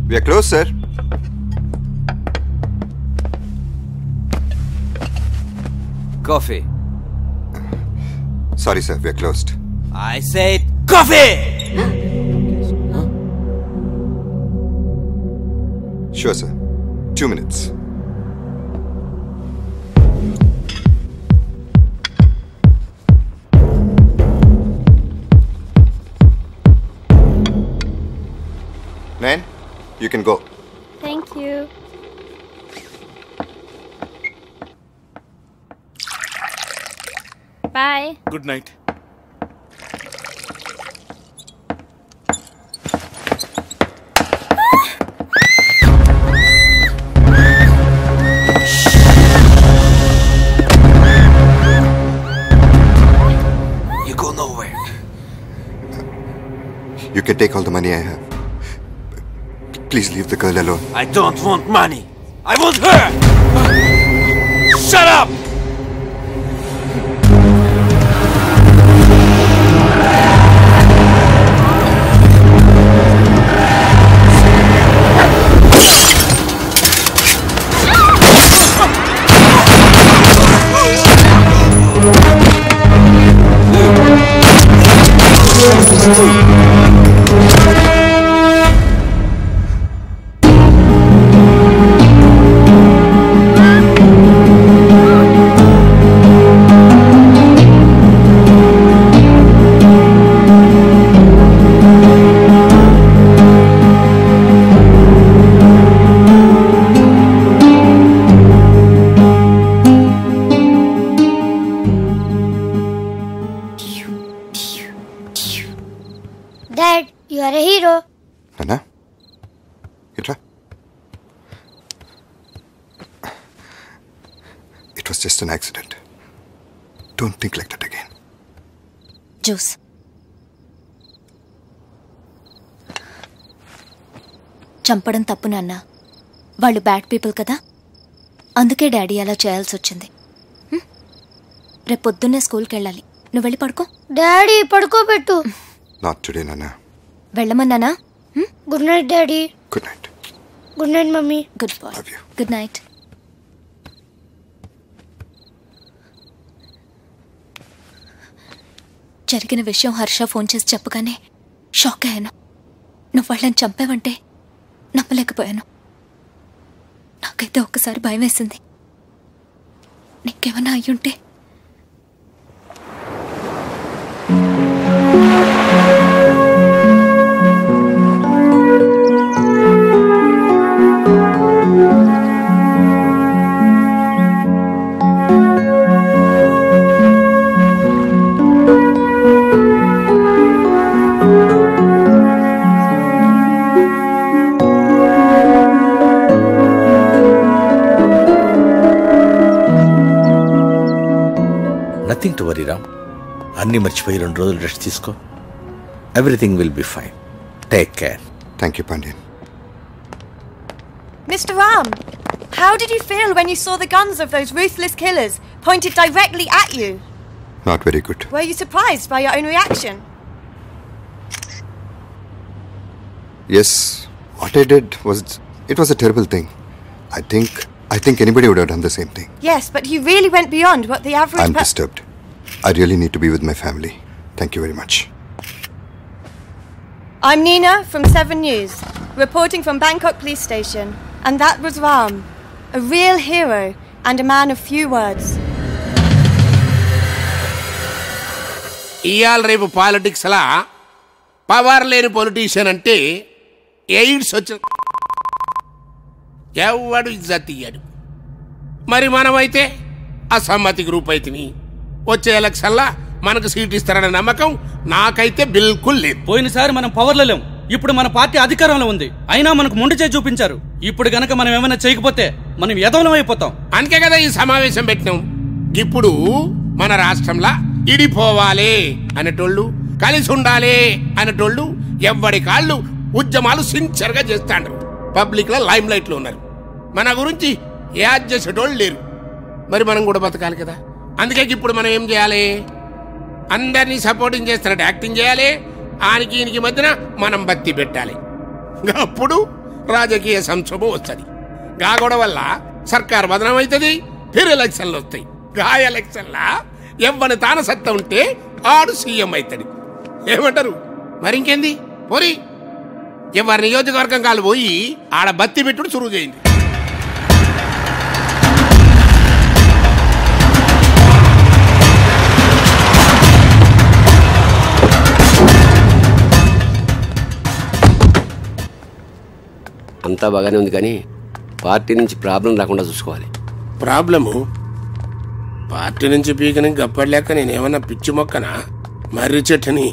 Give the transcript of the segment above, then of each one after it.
We are closed, sir. Coffee. Sorry, sir. We are closed. I said coffee! Sure, sir. 2 minutes. Nain, you can go. Thank you. Bye. Good night. You go nowhere. You can take all the money I have. Please leave the girl alone. I don't want money. I want her! Shut up! Dad, you are a hero. Nana, Itra. It was just an accident. Don't think like that again. Juice. చంపడం తప్పు నాన్న. వాళ్ళు bad people కదా, అందుకే daddy అలా చేయాల్సి వచ్చింది. రేపు పొద్దున్నే స్కూల్కి వెళ్ళాలి. నువ్వు వెళ్ళి పడుకో. డాడీ పడుకోబెట్టు. Not today, Nana. వెళ్ళమన్నానా? Good night daddy. Good night. Good night mummy. Good boy. Love you. Good night. జరిగిన విషయం హర్ష ఫోన్ చేసి చెప్పగానే షాక్ అయ్యాను. నువ్వు వాళ్ళని చంపావంటే నమ్మలేకపోయాను. నాకైతే ఒక్కసారి భయం వేసింది. నీకేమన్నా అయ్యుంటే. Nothing to worry Ram. అన్నీ మర్చిపోయి 2 రోజులు రెస్ట్ తీసుకో. Everything will be fine. Take care. Thank you, Pandian. Mr. Ram, how did you feel when you saw the guns of those ruthless killers pointed directly at you? Not very good. Were you surprised by your own reaction? Yes, what I did was, it was a terrible thing. I think anybody would have done the same thing. Yes, but you really went beyond what the average I'm disturbed. I really need to be with my family. Thank you very much. I'm Nina from 7 News, reporting from Bangkok Police Station, and that was Ram, a real hero and a man of few words. ఇయాల రేపు politics లా power లేని politician అంటే AIDS వచ్చిన ఎవడు ఇజ్జత్ ఇయ్యడు. మరి మనమైతే అసమ్మతి గ్రూప్ అయితిని. వచ్చే ఎలక్షన్లా మనకు సీట్ ఇస్తారన్న నమ్మకం నాకైతే బిల్కుల్ లేదు. పోయినసారి మనం పవర్లో లేం, ఇప్పుడు మన పార్టీ అధికారంలో ఉంది, అయినా మనకు మొండి చేయి చూపించారు. ఇప్పుడు గనక మనం ఏమైనా చేయకపోతే మనం ఎదవలం అయిపోతాం. అందుకే కదా ఈ సమావేశం పెట్టినాం. ఇప్పుడు మన రాష్ట్రంలో ఇడిపోవాలి అనేటోళ్ళు, కలిసి ఉండాలి అనేటోళ్ళు ఎవ్వడి కాళ్ళు ఉద్యమాలు సిన్సియర్గా చేస్తాండ్రు. పబ్లిక్ లో లైమ్ లైట్ లో ఉన్నారు. మన గురించి యాడ్ చేసేటోళ్ళు లేరు. మరి మనం కూడా బతకాలి కదా. అందుకే ఇప్పుడు మనం ఏం చేయాలి? అందరినీ సపోర్టింగ్ చేస్తున్నట్టు యాక్టింగ్ చేయాలి. ఆనికి ఈయనకి మధ్యన మనం బత్తి పెట్టాలి. అప్పుడు రాజకీయ సంక్షోభం వస్తుంది. గాగొడ వల్ల సర్కార్ బదనం అవుతుంది, ఫిర్ ఎలక్షన్లు వస్తాయి. గా ఎలక్షన్లా ఎవ్వని తాన సత్తా ఉంటే ఆడు సీఎం అవుతాడు. ఏమంటారు? మరి ఇంకేంది పోరి, ఎవరి నియోజకవర్గం కాలు పోయి ఆడ బత్తి పెట్టుడు చురువు చేయండి. అంతా బాగానే ఉంది, కానీ పార్టీ నుంచి ప్రాబ్లం రాకుండా చూసుకోవాలి. ప్రాబ్లము పార్టీ నుంచి పీకని గప్పలేక నేనేమన్నా పిచ్చి మొక్కనా? మర్రి చెట్టుని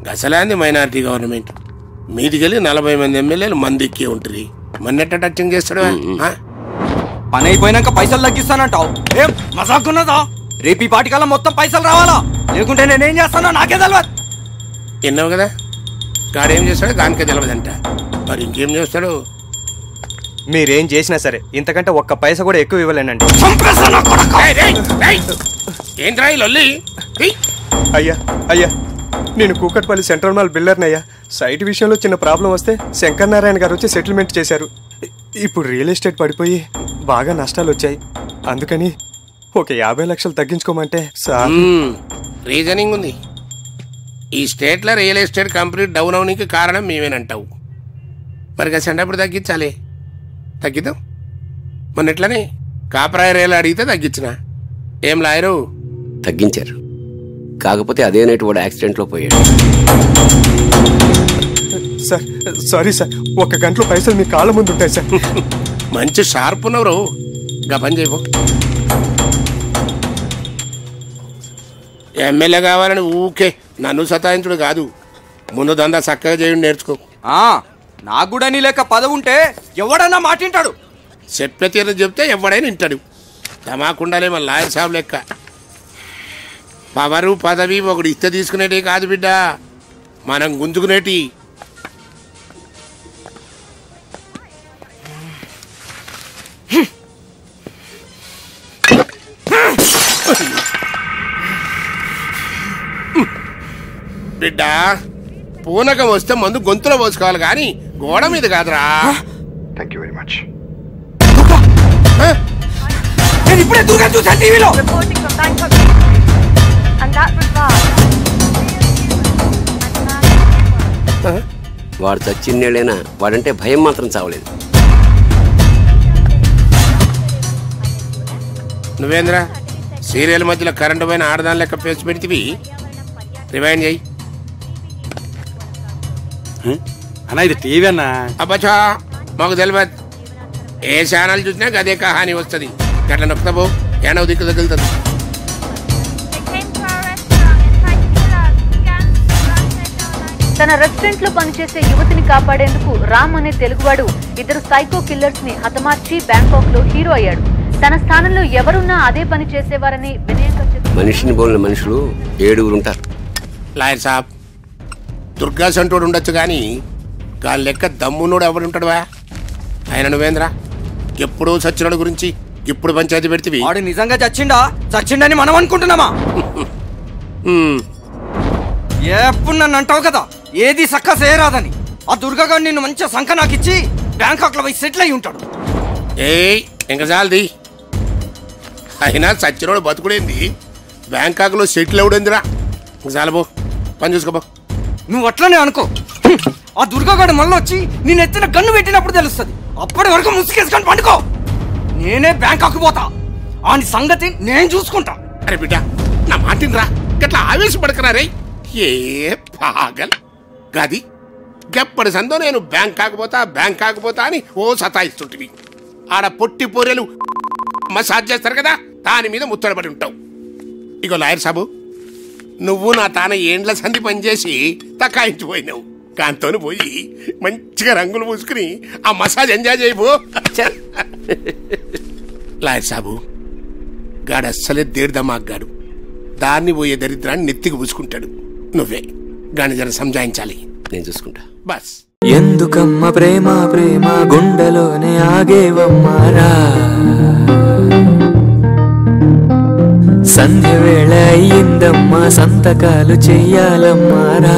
గసలాంది మైనారిటీ గవర్నమెంట్ మీదికెళ్ళి 40 మంది ఎమ్మెల్యేలు మంది ఎక్కి ఉంటుంది. మన్నెట్ట టచింగ్ చేస్తాడు? పని అయిపోయినాక పైసలు తగ్గిస్తానంటావు. ఏం మజాకున్నదా? రేపు ఈ పాటికల్లా మొత్తం పైసలు రావాలా, లేకుంటే నేనేం చేస్తానో నాకే తెలియదు. విన్నావు కదా, గాడేం చేస్తాడో దానికే తెలియదంట. మరి ఇంకేం చేస్తాడు? మీరేం చేసినా సరే ఇంతకంటే ఒక్క పైసా కూడా ఎక్కువ ఇవ్వలేనండి. ఏంట్రా ఈ లొల్లి? అయ్యా అయ్యా, నేను కూకట్పల్లి సెంట్రల్ మాల్ బిల్డర్నయ్యా. సైట్ విషయంలో చిన్న ప్రాబ్లం వస్తే శంకర్ నారాయణ గారు వచ్చి సెటిల్మెంట్ చేశారు. ఇప్పుడు రియల్ ఎస్టేట్ పడిపోయి బాగా నష్టాలు వచ్చాయి. అందుకని ఒక 50 లక్షలు తగ్గించుకోమంటే సార్. రీజనింగ్ ఉంది. ఈ స్టేట్ లో రియల్ ఎస్టేట్ కంపెనీ డౌన్ అవడానికి కారణం మేమేనంటావు. మరి సెంటప్పుడు తగ్గించాలి, తగ్గిద్దాం. మొన్న ఎట్లనే కాపరాయి రేలు అడిగితే తగ్గించిన. ఏం లాయరు? తగ్గించారు, కాకపోతే అదే నైట్ వాడు యాక్సిడెంట్లో పోయాడు. సార్ సారీ సార్, 1 గంటలో పైసలు మీ కాళ్ళ ముందు ఉంటాయి సార్. మంచి షార్ప్ ఉన్నవరు. గా పని చేయబో. ఎమ్మెల్యే కావాలని ఊకే నన్ను సతాయించుడు కాదు, ముందు దందా చక్కగా చేయండి, నేర్చుకో. నాకు కూడా నీ లెక్క పదవి ఉంటే ఎవడన్నా మాటింటాడు. చెప్పే తీరు చెప్తే ఎవడైనా వింటాడు. తమాకుండాలే మన లాయర్ సాబ్ లెక్క. పవరు పదవి ఒకడు ఇస్తే తీసుకునేటి కాదు బిడ్డ, మనం గుంజుకునేటి. బిడ్డ పూనకం వస్తే మందు గొంతులో పోసుకోవాలి కానీ గోడ మీద కాదురా. Thank you very much. నేను ఇప్పుడే దుర్గా చూసా టీవీలో. వాడు చచ్చిన్నేళ్ళైనా వాడంటే భయం మాత్రం చావలేదు. నువ్వేంద్ర సీరియల్ మధ్యలో కరెంటు పైన ఆడదాని లెక్క పేసి పెడితివి. రివైండ్ చేయి అన్నా. ఇది టీవీ అన్నా. అబ్బా మాకు తెలియదు. ఏ ఛానల్ చూసినా అదే కహాని వస్తుంది. గట్ల నొక్కుతాబో ఏడవ దిక్కు తగులుతుంది. తన రెస్టారెంట్ లో పనిచేసే యువతిని కాపాడేందుకు రామ్ అనే తెలుగువాడు 2 సైకో కిల్లర్స్ ని హతమార్చి బ్యాంకాక్ లో హీరో అయ్యాడు. తన స్థానంలో ఎవరున్నా అదే పని చేసేవారని వినయంగా చెప్పారు. మనిషిని పోలిన మనుషులు 7 ఉంటారు. లాయర్ సాబ్, దుర్గా సంటోడు ఉండొచ్చు కానీ గాలి లెక్క దమ్మునోడు ఎవడుంటాడువా? ఆయన నువ్వేంద్రా ఎప్పుడో చచ్చినోడు గురించి ఇప్పుడు పంచాయతీ పెడితే వాడు నిజంగా చచ్చిండని మనం అనుకుంటున్నామా? ఎప్పుడు నన్ను అంటావు కదా ఏది సక్క చేయరాదని. ఆ దుర్గాగాడు నిన్ను మంచిగా సంఖ నాకిచ్చి బ్యాంకాక్ లో పోయి సెటిల్ అయి ఉంటాడు. ఇంకా చాలది. అయినా చచ్చినోడు బతుకుడేంది, బ్యాంకాక్ లో సెటిల్ అవుడేందిరా? ఇంకా చాలబో, పని చూసుకోబో. నువ్వు అట్లనే అనుకో. ఆ దుర్గాగాడు మళ్ళీ వచ్చి నేను ఎత్తిన గన్ను పెట్టినప్పుడు తెలుస్తుంది. అప్పటి వరకు ముసుకేసుకొని పండుకో. నేనే బ్యాంకాక్ పోతా, ఆని సంగతి నేను చూసుకుంటా. అరే బిడ్డ నా మాటినరా, గట్లా ఆవేశపడకరా రే. ఏ పాగల్ గది గప్పటి సందో నేను బ్యాంకాక్ పోతా అని ఓ సతాయిస్తుంటివి. ఆడ పొట్టి పొర్రెలు మసాజ్ చేస్తారు కదా, దాని మీద ముత్తడబడి ఉంటావు. ఇగో లాయర్ సాబు, నువ్వు నా తాన ఏండ్ల సంధి పనిచేసి తకాయించిపోయినావు. కాంతోని పోయి మంచిగా రంగులు పూసుకుని ఆ మసాజ్ ఎంజాయ్ చేయబో. లాయర్ సాబు గాడు అస్సలే దేడిదమాగ్గాడు. దాన్ని పోయే దరిద్రాన్ని నెత్తికి పూసుకుంటాడు. నువ్వే గాని జర సంజాయించాలి. నేను చూసుకుంటా. బస్. ఎందుకమ్మ ప్రేమ ప్రేమ గుండెలోనే ఆగేవమ్మారా, సంధ్య వేళ అయ్యిందమ్మా సంతకాలు చెయ్యాలమ్మారా.